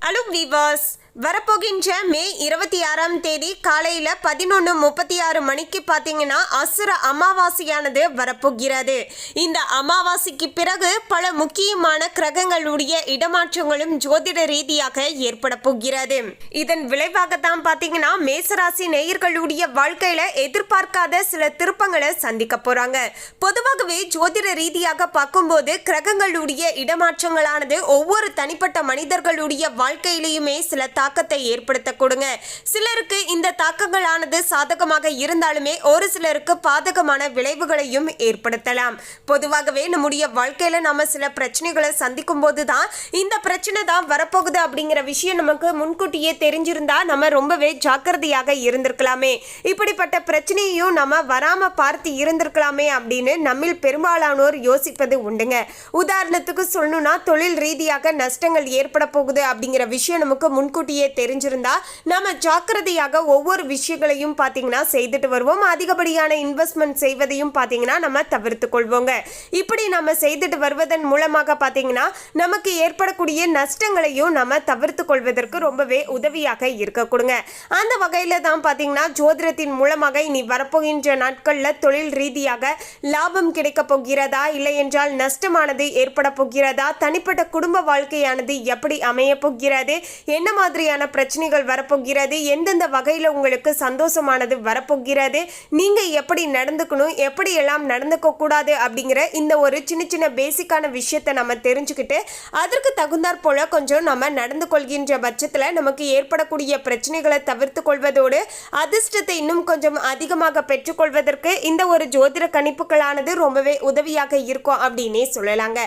Hello viewers, வரப்போகின்ற மே 26ஆம் தேதி காலையில் 11:36 மணிக்கு பார்த்தீங்கன்னா அசுர அமாவாசையானது வரப்போகிறது. இந்த அமாவாசைக்கு பிறகு பல முக்கியமான கிரகங்களுடைய இடமாற்றங்களும் ஜோதிட ரீதியாக ஏற்பட போகிறது. இதன் விளைவாகத்தான் பார்த்தீங்கன்னா மேசராசி நேயர்களுடைய வாழ்க்கையில எதிர்பார்க்காத சில திருப்பங்களை சந்திக்க போறாங்க. பொதுவாகவே ஜோதிட ரீதியாக பார்க்கும்போது கிரகங்களுடைய இடமாற்றங்களானது ஒவ்வொரு தனிப்பட்ட மனிதர்களுடைய வாழ்க்கையிலையுமே சில தாக்கத்தை ஏற்படுத்த கொடுங்க. சிலருக்கு இந்த தாக்கங்களானது சாதகமாக இருந்தாலுமே ஒரு சிலருக்கு பாதகமான விளைவுகளையும் ஏற்படுத்தலாம். பொதுவாகவே நம்முடைய வாழ்க்கையில நம்ம சில பிரச்சனைகளை சந்திக்கும் போதுதான் இந்த பிரச்சனை தான் வரப்போகுது அப்படிங்கிற விஷயம் நமக்கு முன்கூட்டியே தெரிஞ்சிருந்தா நம்ம ரொம்பவே ஜாக்கிரதையாக இருந்திருக்கலாமே, இப்படிப்பட்ட பிரச்சனையும் நம்ம வராம பார்த்து இருந்திருக்கலாமே அப்படின்னு நம்மில் பெரும்பாலானோர் யோசிப்பது உண்டுங்க. உதாரணத்துக்கு சொல்லணும்னா தொழில் ரீதியாக நஷ்டங்கள் ஏற்பட போகுது அப்படிங்கிற விஷயம் நமக்கு முன்கூட்டியே தெரிஞ்சிருந்தா நம்ம ஜாக்கிரதையாக ஒவ்வொரு விஷயங்களையும் பார்த்தீங்கன்னா செய்துட்டு வருவோம். அதிகப்படியான இன்வெஸ்ட்மெண்ட் செய்வதையும் பார்த்தீங்கன்னா நம்ம தவிர்த்து கொள்வோங்க. இப்படி நம்ம செய்துட்டு வருவதன் மூலமாக பார்த்தீங்கன்னா நமக்கு ஏற்படக்கூடிய நஷ்டங்களையும் நம்ம தவிர்த்து கொள்வதற்கு ரொம்பவே உதவியாக இருக்க கொடுங்க. அந்த வகையில தான் பார்த்தீங்கன்னா ஜோதிடத்தின் மூலமாக இனி வரப்போகின்ற நாட்களில் தொழில் ரீதியாக லாபம் கிடைக்க போகிறதா, இல்லை என்றால் நஷ்டமானது ஏற்பட போகிறதா, தனிப்பட்ட குடும்ப வாழ்க்கையானது எப்படி அமைய போகிறது, என்ன மாதிரியான பிரச்சனைகள் வரப்போகிறது, எந்தெந்த வகையில் உங்களுக்கு சந்தோஷமானது வரப்போகிறது, நீங்க எப்படி நடந்துக்கணும், எப்படி எல்லாம் நடந்துக்க கூடாது அப்படிங்கிற இந்த ஒரு சின்ன சின்ன பேசிக்கான விஷயத்தை நம்ம தெரிஞ்சுக்கிட்டு அதற்கு தகுந்தாற் போல கொஞ்சம் நம்ம நடந்து கொள்கின்ற பட்சத்தில் நமக்கு ஏற்படக்கூடிய பிரச்சனைகளை தவிர்த்து கொள்வதோடு அதிர்ஷ்டத்தை இன்னும் கொஞ்சம் அதிகமாக பெற்றுக்கொள்வதற்கு இந்த ஒரு ஜோதிட கணிப்புகளானது ரொம்பவே உதவியாக இருக்கும் அப்படின்னே சொல்லலாங்க.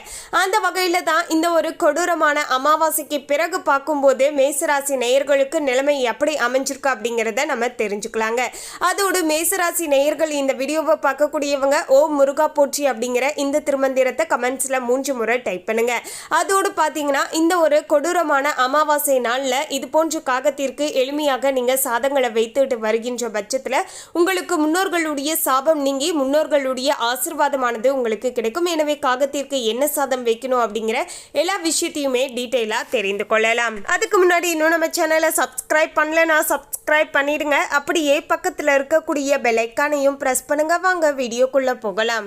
அந்த வகையில தான் இந்த ஒரு கொடூரமான அமாவாசைக்கு பிறகு பார்க்கும்போது மேசராசி நேயர்களுக்கு நிலைமை எப்படி அமைஞ்சிருக்கு அப்படிங்கிறத நம்ம தெரிஞ்சுக்கலாங்க. அதோடு மேசராசி நேயர்கள் இந்த வீடியோவை பார்க்கக்கூடியவங்க ஓம் முருகா போற்றி அப்படிங்கிற இந்த திருமந்திரத்தை கமெண்ட்ஸ்ல 3 முறை டைப் பண்ணுங்க. அதோடு பார்த்தீங்கன்னா இந்த ஒரு கொடூரமான அமாவாசை நாளில் இது போன்ற காகத்திற்கு எளிமையாக நீங்க சாதங்களை வைத்துட்டு வருகின்ற பட்சத்தில் உங்களுக்கு முன்னோர்களுடைய சாபம் நீங்கி முன்னோர்களுடைய ஆசீர்வாதமானது உங்களுக்கு கிடைக்கும். எனவே காகத்திற்கு என்ன சாதம் வைக்கணும் அப்படிங்கிற எல்லா விஷயத்தையுமே டீட்டெயிலாக தெரிந்து கொள்ளலாம். அதுக்கு முன்னாடி இன்னும் நம்ம சேனலை சப்ஸ்கிரைப் பண்ணலனா சப்ஸ்கிரைப் பண்ணிடுங்க. அப்படியே பக்கத்தில் இருக்கக்கூடிய பெல் ஐக்கானையும் பிரஸ் பண்ணுங்க. வாங்க வீடியோக்குள்ள போகலாம்.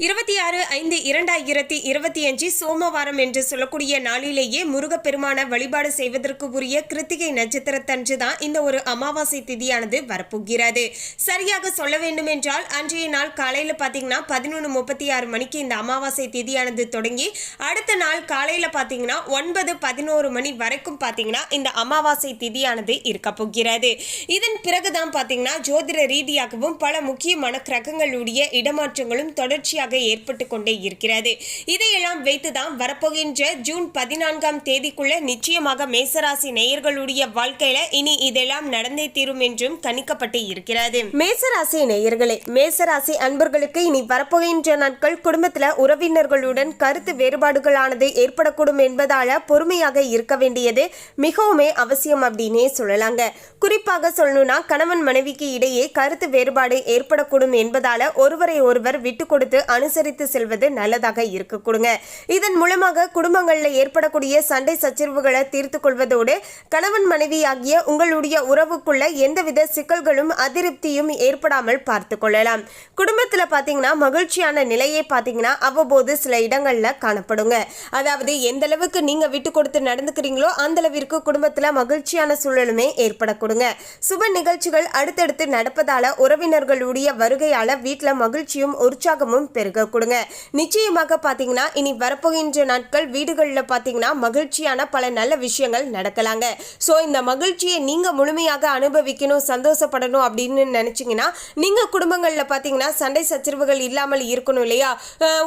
26/5/2025 சோமவாரம் என்று சொல்லக்கூடிய நாளிலேயே முருகப்பெருமான வழிபாடு செய்வதற்கு உரிய கிருத்திகை நட்சத்திரத்தன்று தான் இந்த ஒரு அமாவாசை திதியானது வரப்போகிறது. சரியாக சொல்ல வேண்டும் என்றால் அன்றைய நாள் காலையில் பார்த்தீங்கன்னா 11:36 மணிக்கு இந்த அமாவாசை திதியானது தொடங்கி அடுத்த நாள் காலையில் பார்த்தீங்கன்னா 9:11 மணி வரைக்கும் பார்த்தீங்கன்னா இந்த அமாவாசை திதியானது இருக்க போகிறது. இதன் பிறகுதான் பார்த்தீங்கன்னா ஜோதிட ரீதியாகவும் பல முக்கியமான கிரகங்களுடைய இடமாற்றங்களும் தொடர்ச்சியாக ஏற்பட்டு கொண்டே இருக்கிறது. இதையெல்லாம் வைத்துதான் வரப்போகின்ற ஜூன் 14ஆம் தேதிக்குள்ள நிச்சயமாக மேசராசி நேயர்களுடைய வாழ்க்கையில இனி இதெல்லாம் நடந்தே தீரும் என்றும் கணிக்கப்பட்டு இருக்கிறது. மேசராசி நேயர்களே, மேசராசி அன்பர்களுக்கு இனி வரப்போகின்ற நாட்கள் குடும்பத்துல உறவினர்களுடன் கருத்து வேறுபாடுகளானது ஏற்படக்கூடும் என்பதால பொறுமையாக இருக்க வேண்டியது மிகவுமே அவசியம் அப்படின்னே சொல்லலாங்க. குறிப்பாக சொல்லணும்னா கணவன் மனைவிக்கு இடையே கருத்து வேறுபாடு ஏற்படக்கூடும் என்பதால ஒருவரை ஒருவர் விட்டு கொடுத்து அனுசரித்து செல்வது நல்லதாக இருக்க கொடுங்க. இதன் மூலமாக குடும்பங்களில் ஏற்படக்கூடிய சண்டை சச்சரவுகளை தீர்த்து கொள்வதோடு கணவன் மனைவி ஆகிய உங்களுடைய உறவுக்குள்ள எந்தவித சிக்கல்களும் அதிருப்தியும் ஏற்படாமல் பார்த்து கொள்ளலாம். குடும்பத்துல பாத்தீங்கன்னா மகிழ்ச்சியான நிலையை பாத்தீங்கன்னா அவ்வப்போது சில இடங்கள்ல காணப்படுங்க. அதாவது எந்த அளவுக்கு நீங்க விட்டு கொடுத்து நடந்துக்கிறீங்களோ அந்த அளவிற்கு குடும்பத்துல மகிழ்ச்சியான சூழலுமே ஏற்பட கொடுங்க. சுப நிகழ்ச்சிகள் அடுத்தடுத்து நடப்பதால உறவினர்களுடைய வருகையால வீட்டுல மகிழ்ச்சியும் உற்சாகமும் பெருக கொடுங்க. நிச்சயமாக பாத்தீங்கன்னா இனி வரப்போகின்ற நாட்கள் வீடுகளில் பாத்தீங்கன்னா மகிழ்ச்சியான பல நல்ல விஷயங்கள் நடக்கலாங்க. சோ இந்த மகிழ்ச்சியை நீங்க முழுமையாக அனுபவிக்கணும், சந்தோஷப்படணும் அப்படின்னு நினைச்சீங்கன்னா நீங்க குடும்பங்கள்ல பாத்தீங்கன்னா சண்டை சச்சரவுகள் இல்லாமல் இருக்கணும் இல்லையா?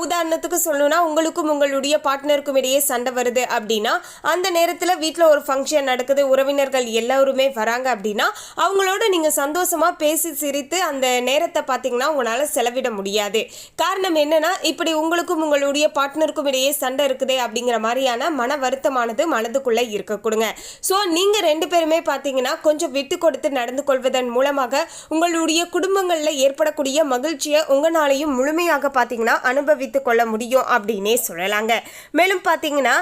உதாரணத்துக்கு சொல்லணும்னா உங்களுக்கும் உங்களுடைய பார்ட்னருக்கும் இடையே சண்டை வருது அப்படின்னா அந்த நேரத்தில் வீட்டில் ஒரு ஃபங்க்ஷன் நடக்குது இருக்குது, உறவினர்கள் எல்லாருமே வராங்க அப்படின்னா அவங்களோட நீங்கள் சந்தோஷமாக பேசி சிரித்து அந்த நேரத்தை பார்த்தீங்கன்னா உங்களால் செலவிட முடியாது. காரணம் என்னன்னா, இப்படி உங்களுக்கும் உங்களுடைய பார்ட்னருக்கும் இடையே சண்டை இருக்குதே அப்படிங்கிற மாதிரியான மன வருத்தமானது மனதுக்குள்ளே இருக்க கொடுங்க. ஸோ நீங்கள் 2 பேருமே பார்த்தீங்கன்னா கொஞ்சம் விட்டு கொடுத்து நடந்து கொள்வதன் மூலமாக உங்களுடைய குடும்பங்களில் ஏற்படக்கூடிய மகிழ்ச்சியை உங்களாலையும் முழுமையாக பார்த்தீங்கன்னா அனுபவித்து கொள்ள முடியும் அப்படின்னே சொல்லலாங்க. மேலும் பார்த்தீங்கன்னா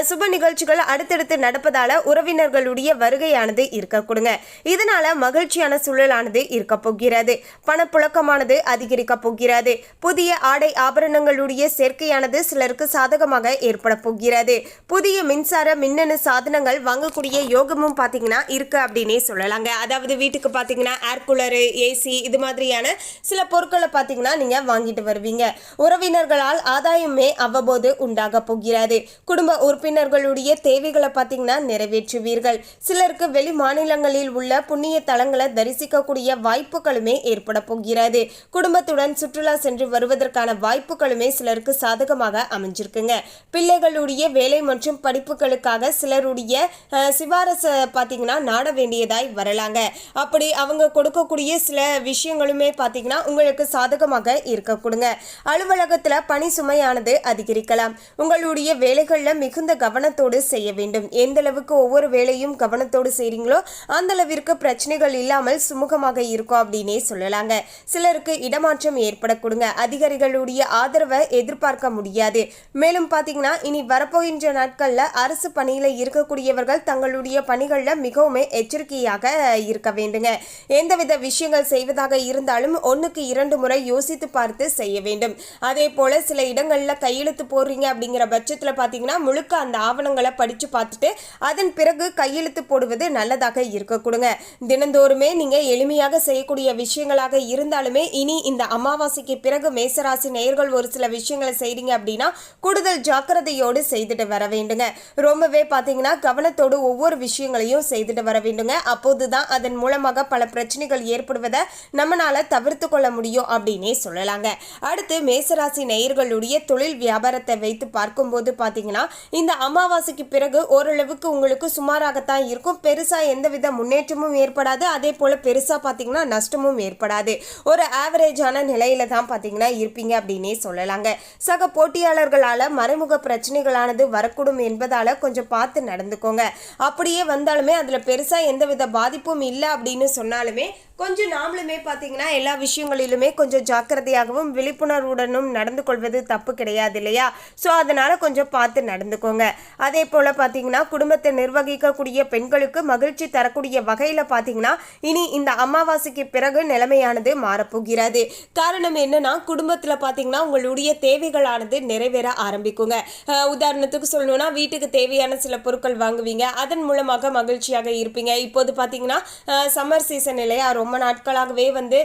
சுப நிகழ்ச்சிகள் அடுத்தடுத்து நடப்பதால உறவினர்களுடைய வருகையானது இருக்க கொடுங்க. இதனால மகிழ்ச்சியான சூழலானது இருக்க போகிறது. பணப்புழக்கமானது அதிகரிக்க போகிறது. புதிய ஆடை ஆபரணங்களுடைய சேர்க்கையானது சிலருக்கு சாதகமாக ஏற்பட போகிறது. புதிய மின்சார மின்னணு சாதனங்கள் வாங்கக்கூடிய யோகமும் பார்த்தீங்கன்னா இருக்கு அப்படின்னே சொல்லலாங்க. அதாவது வீட்டுக்கு பார்த்தீங்கன்னா ஏர் கூலரு, ஏசி இது மாதிரியான சில பொருட்களை பார்த்தீங்கன்னா நீங்க வாங்கிட்டு வருவீங்க. உறவினர்களால் ஆதாயமே அவ்வப்போது உண்டாக போகிறது. குடும்ப உறுப்பினர்களுடைய தேவைகளை பார்த்தீங்கன்னா நிறைவேற்றுவீர்கள். சிலருக்கு வெளி மாநிலங்களில் உள்ள புண்ணிய தலங்களை தரிசிக்கக்கூடிய வாய்ப்புகளுமே ஏற்பட போகிறது. குடும்பத்துடன் சுற்றுலா சென்று வருவதற்கான வாய்ப்புகளுமே சிலருக்கு சாதகமாக அமைஞ்சிருக்குங்க. பிள்ளைகளுடைய வேலை மற்றும் படிப்புகளுக்காக சிலருடைய சிபாரச பார்த்தீங்கன்னா நாட வேண்டியதாய் வரலாங்க. அப்படி அவங்க கொடுக்கக்கூடிய சில விஷயங்களுமே பார்த்தீங்கன்னா உங்களுக்கு சாதகமாக இருக்க கொடுங்க. அலுவலகத்தில் பணி சுமையானது அதிகரிக்கலாம். உங்களுடைய வேலைகளில் மிகுந்த கவனத்தோடு செய்ய வேண்டும். எந்த அளவுக்கு ஒவ்வொரு வேலையும் கவனத்தோடு செய்றீங்களோ அந்த அளவிற்கு பிரச்சனைகள் இல்லாமல் சுமூகமாக இருக்கும் அப்படின்னே சொல்லலாங்க. சிலருக்கு இடமாற்றம் ஏற்பட கொடுங்க. அதிகாரிகளுடைய ஆதரவை எதிர்பார்க்க முடியாது. மேலும் பார்த்தீங்கன்னா இனி வரப்போகின்ற நாட்களில் அரசு பணியில் இருக்கக்கூடியவர்கள் தங்களுடைய பணிகளில் மிகவும் எச்சரிக்கையாக இருக்க வேண்டுங்க. எந்தவித விஷயங்கள் செய்வதாக இருந்தாலும் 1க்கு 2 முறை யோசித்து பார்த்து செய்ய வேண்டும். அதே போல சில இடங்களில் கையெழுத்து போடுறீங்க அப்படிங்கிற பட்சத்தில் பார்த்தீங்கன்னா முழுக்க அந்த ஆவணங்களை படித்து பார்த்துட்டு அதன் பிறகு கையெழுத்து போடுவது நல்லதாக இருக்க கொடுங்க. தினந்தோறுமே நீங்கள் எளிமையாக செய்யக்கூடிய விஷயங்களாக இருந்தாலுமே இனி இந்த அமாவாசைக்கு பிறகு மேசராசி நேயர்கள் ஒரு சில விஷயங்களை செய்றீங்க அப்படின்னா கூடுதல் ஜாக்கிரதையோடு செய்துட்டு வர வேண்டுங்க. ரொம்பவே பார்த்தீங்கன்னா கவனத்தோடு ஒவ்வொரு விஷயங்களையும் செய்துட்டு வர வேண்டுங்க. அப்போதுதான் அதன் மூலமாக பல பிரச்சனைகள் ஏற்படுவதை நம்மளால தவிர்த்து கொள்ள முடியும் அப்படின்னே சொல்லலாங்க. அடுத்து மேசராசி நேயர்களுடைய தொழில் வியாபாரத்தை வைத்து பார்க்கும்போது பார்த்தீங்கன்னா இந்த அமாவாசைக்கு பிறகு ஓரளவுக்கு உங்களுக்கு சுமாராகத்தான் இருக்கும். பெருசா எந்தவித முன்னேற்றமும் ஏற்படாது. அதே போல பெருசா பார்த்தீங்கன்னா நஷ்டமும் ஏற்படாது. ஒரு ஆவரேஜான நிலையில தான் பார்த்தீங்கன்னா இருப்பீங்க அப்படின்னே சொல்லலாங்க. சக போட்டியாளர்களால மறைமுக பிரச்சனைகளானது வரக்கூடும் என்பதால கொஞ்சம் பார்த்து நடந்துக்கோங்க. அப்படியே வந்தாலுமே அதுல பெருசா எந்தவித பாதிப்பும் இல்லை அப்படின்னு சொன்னாலுமே கொஞ்சம் நாமளுமே பார்த்தீங்கன்னா எல்லா விஷயங்களிலுமே கொஞ்சம் ஜாக்கிரதையாகவும் விழிப்புணர்வுடனும் நடந்து கொள்வது தப்பு கிடையாது இல்லையா? ஸோ அதனால கொஞ்சம் பார்த்து நடந்துக்கோங்க. அதே போல பார்த்தீங்கன்னா குடும்பத்தை நிர்வகிக்கக்கூடிய பெண்களுக்கு மகிழ்ச்சி தரக்கூடிய வகையில் பார்த்தீங்கன்னா இனி இந்த அமாவாசைக்கு பிறகு நிலைமையானது மாறப்போகிறது. காரணம் என்னன்னா குடும்பத்தில் பார்த்தீங்கன்னா உங்களுடைய தேவைகளானது நிறைவேற ஆரம்பிக்குங்க. உதாரணத்துக்கு சொல்லணும்னா வீட்டுக்கு தேவையான சில பொருட்கள் வாங்குவீங்க. அதன் மூலமாக மகிழ்ச்சியாக இருப்பீங்க. இப்போது பார்த்தீங்கன்னா சம்மர் சீசன் இல்லையா? ரொம்ப நாட்களாகவே வந்து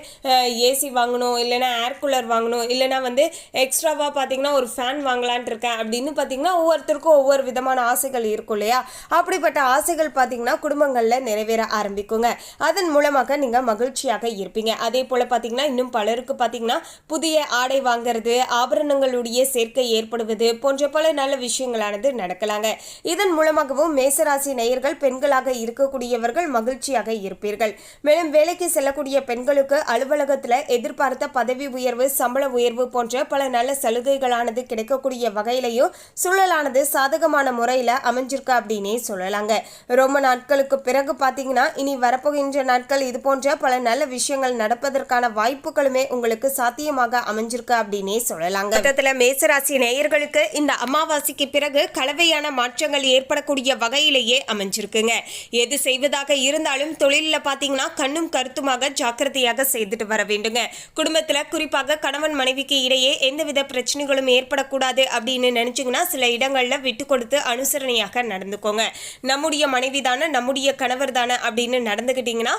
ஏசி வாங்கணும், இல்லைன்னா ஏர் கூலர் வாங்கணும், இல்லைன்னா வந்து எக்ஸ்ட்ராவாக பார்த்தீங்கன்னா ஒரு ஃபேன் வாங்கலான் இருக்கேன் அப்படின்னு பார்த்தீங்கன்னா ஒவ்வொருத்தருக்கும் ஒவ்வொரு விதமான ஆசைகள் இருக்கும் இல்லையா? அப்படிப்பட்ட ஆசைகள் பார்த்தீங்கன்னா குடும்பங்களில் நிறைவேற ஆரம்பிக்குங்க. அதன் மூலமாக நீங்கள் மகிழ்ச்சியாக இருப்பீங்க. அதே போல் பார்த்தீங்கன்னா இன்னும் பலருக்கு பார்த்தீங்கன்னா புதிய ஆடை வாங்கிறது, ஆபரணங்களுடைய சேர்க்கை ஏற்படுவது போன்ற பல நல்ல விஷயங்களானது நடக்கலாங்க. இதன் மூலமாகவும் மேசராசி நேயர்கள் பெண்களாக இருக்கக்கூடியவர்கள் மகிழ்ச்சியாக இருப்பீர்கள். மேலும் வேலைக்கு செல்லக்கூடிய பெண்களுக்கு அலுவலகத்தில் எதிர்பார்த்த பதவி உயர்வு, சம்பள உயர்வு போன்ற பல நல்ல சலுகைகளானது கிடைக்கக்கூடிய வகையிலையும் சூழலானது சாதகமான முறையில் அமைஞ்சிருக்கு அப்படின்னே சொல்லலாங்க. ரொம்ப நாட்களுக்கு பிறகு பார்த்தீங்கன்னா இனி வரப்போகின்ற நாட்கள் இது போன்ற பல நல்ல விஷயங்கள் நடப்பதற்கான வாய்ப்புகளுமே உங்களுக்கு சாத்தியமாக அமைஞ்சிருக்கு அப்படின்னே சொல்லலாங்க. மொத்தத்தில் மேசராசி நேயர்களுக்கு இந்த அமாவாசைக்கு பிறகு கலவையான மாற்றங்கள் ஏற்படக்கூடிய வகையிலேயே அமைஞ்சிருக்குங்க. எது செய்வதாக இருந்தாலும் தொழிலில் பார்த்தீங்கன்னா கண்ணும் கருத்துமாக ஜாக்கிரதையாக செய்துட்டு வர வேண்டுங்க. குடும்பத்தில் குறிப்பாக கணவன் மனைவிக்கு இடையே எந்தவித பிரச்சனைகளும் ஏற்படக்கூடாது அப்படின்னு நினைச்சிங்கன்னா சில இடங்களில் விட்டு கொடுத்து அனுசரணையாக நடந்துக்கோங்க. நம்முடைய மனைவி தானே, நம்முடைய கணவர் தானே அப்படின்னு நடந்துக்கிட்டீங்கன்னா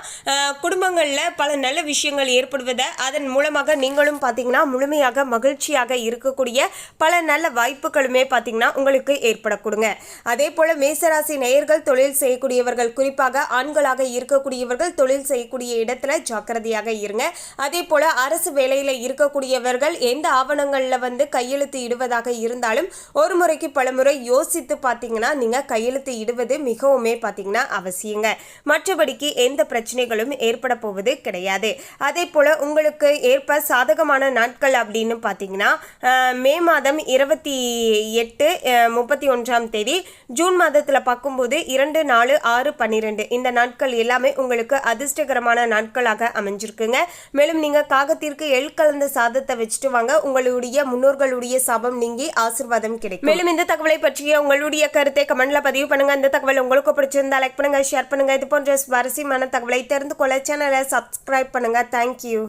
குடும்பங்களில் பல நல்ல விஷயங்கள் ஏற்படுவதை அதன் மூலமாக நீங்களும் பார்த்தீங்கன்னா முழுமையாக மகிழ்ச்சியாக இருக்கக்கூடிய பல நல்ல வாய்ப்புகளுமே பார்த்தீங்கன்னா உங்களுக்கு ஏற்பட கொடுங்க. அதே போல மேசராசி நேயர்கள் தொழில் செய்யக்கூடியவர்கள், குறிப்பாக ஆண்களாக இருக்கக்கூடியவர்கள் தொழில் செய்யக்கூடிய இடத்துல ஜாக்கிரதையாக இருங்க. அதே போல அரசு வேலையில் இருக்கக்கூடியவர்கள் எந்த ஆவணங்களில் கையெழுத்து இடுவதாக இருந்தாலும் ஒரு முறைக்கு பல முறை யோசித்து பார்த்தீங்கன்னா நீங்கள் கையெழுத்து இடுவது மிகவுமே பார்த்தீங்கன்னா அவசியங்க. மற்றபடிக்கு எந்த பிரச்சனைகளும் ஏற்பட போவது கிடையாது. அதே போல் உங்களுக்கு ஏற்ப சாதகமான நாட்கள் அப்படின்னு பார்த்தீங்கன்னா மே மாதம் 28, 31ஆம் தேதி, ஜூன் மாதத்தில் பார்க்கும்போது 2, 4, 6, 12 இந்த நாட்கள் எல்லாமே உங்களுக்கு அதிர்ஷ்டகரமான நாட்களாக அமைஞ்சிருக்குங்க. மேலும் நீங்கள் காகத்திற்கு எள் கலந்த சாதத்தை வச்சுட்டு வாங்க, உங்களுடைய முன்னோர்களுடைய சாபம் நீங்கி ஆசீர்வாதம் கிடைக்கும். மேலும் இந்த தகவலை பற்றிய உங்களுடைய கருத்தை கமெண்ட்ல பதிவு பண்ணுங்க. இந்த தகவல் உங்களுக்கு பிடிச்சிருந்தா லைக் பண்ணுங்க, ஷேர் பண்ணுங்க. இது போன்ற சுவாரஸ்யமான தகவலை தெரிந்து கொள்ள சேனலை சப்ஸ்கிரைப் பண்ணுங்க. தேங்க்யூ.